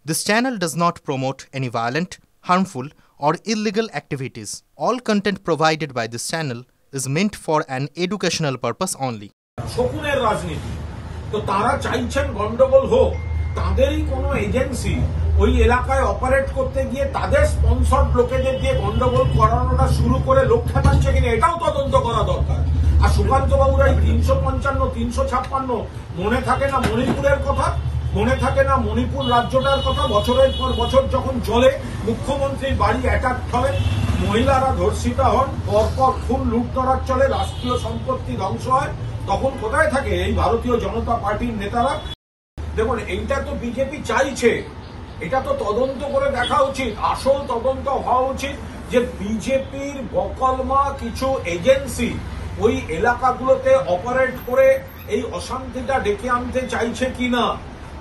This channel does not promote any violent, harmful, or illegal activities. All content provided by this channel is meant for an educational purpose only. শকুনের রাজনীতি তো তারা চাইছেন গন্ডগোল হোক, তাদেরই কোনো এজেন্সি ওই এলাকায় অপারেট করতে গিয়ে তাদের স্পন্সর্ড লোকেদের দিয়ে গন্ডগোল করানোটা শুরু করে লোক ঠেকাচ্ছে কিনা এটাও তদন্ত করা দরকার। আর সুকান্ত বাবুরা 355, 356 মনে থাকে না মণিপুরের কথা, মনে থাকে না মণিপুর রাজ্যটার কথা? বছরের পর বছর যখন চলে, মুখ্যমন্ত্রীর বাড়ি অ্যাটাক হয়, মহিলারা ধর্ষিতা হন, পরপর খুন লুটতরাজ চলে, রাষ্ট্রীয় সম্পত্তি ধ্বংস হয়, তখন কোথায় থাকে এই ভারতীয় জনতা পার্টির নেতারা? দেখুন, এইটা তো বিজেপি চাইছে, এটা তো তদন্ত করে দেখা উচিত। আসল তদন্ত হওয়া উচিত যে বিজেপির বকলমা কিছু এজেন্সি ওই এলাকাগুলোতে অপারেট করে এই অশান্তিটা ডেকে আনতে চাইছে কিনা,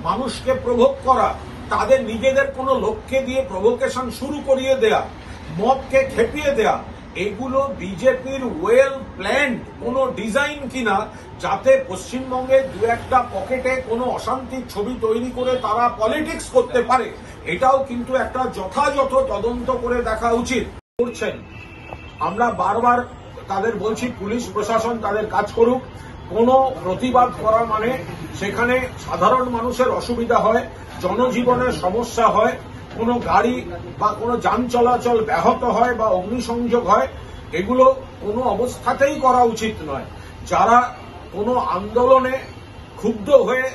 মানুষকে প্রভোগ করা, তাদের নিজেদের কোনো লোককে দিয়ে প্রভোকেশন শুরু করিয়ে দেয়া, মবকে খেপিয়ে দেয়া, এগুলো বিজেপির ওয়েল প্ল্যান্ড কোনো ডিজাইন কিনা, যাতে পশ্চিমবঙ্গে দু একটা পকেটে কোনো অশান্তির ছবি তৈরি করে তারা পলিটিক্স করতে পারে, এটাও কিন্তু একটা যথাযথ তদন্ত করে দেখা উচিত। করছেন, আমরা বারবার তাদের বলছি পুলিশ প্রশাসন তাদের কাজ করুক। কোনো প্রতিবাদ করা মানে সেখানে সাধারণ মানুষের অসুবিধা হয়, জনজীবনের সমস্যা হয়, কোনো গাড়ি বা কোনো যান চলাচল ব্যাহত হয় বা অগ্নিসংযোগ হয়, এগুলো কোনো অবস্থাতেই করা উচিত নয়। যারা কোনো আন্দোলনে ক্ষুব্ধ হয়ে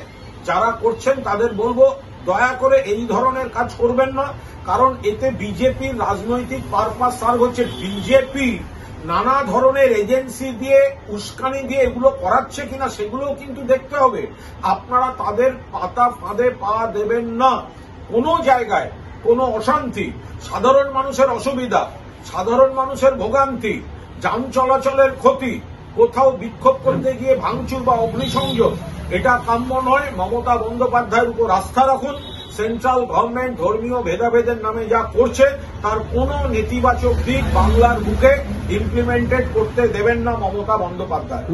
যারা করছেন তাদের বলবো দয়া করে এই ধরনের কাজ করবেন না, কারণ এতে বিজেপির রাজনৈতিক পারপাস সার্ভ হচ্ছে। বিজেপি নানা ধরনের এজেন্সি দিয়ে উস্কানি দিয়ে এগুলো করাচ্ছে কিনা সেগুলোও কিন্তু দেখতে হবে। আপনারা তাদের পাতা ফাঁদে পা দেবেন না। কোনো জায়গায় কোনো অশান্তি, সাধারণ মানুষের অসুবিধা, সাধারণ মানুষের ভোগান্তি, যান চলাচলের ক্ষতি, কোথাও বিক্ষোভ করতে গিয়ে ভাঙচুর বা অগ্নিসংযোগ, এটা কাম্য নয়। মমতা বন্দ্যোপাধ্যায়ের উপর আস্থা রাখুন। সেন্ট্রাল গভর্নমেন্ট ধর্মীয় ভেদাভেদের নামে যা করছে তার কোনো নেতিবাচক দিক বাংলার বুকে ইমপ্লিমেন্টেড করতে দেবেন না মমতা বন্দ্যোপাধ্যায়।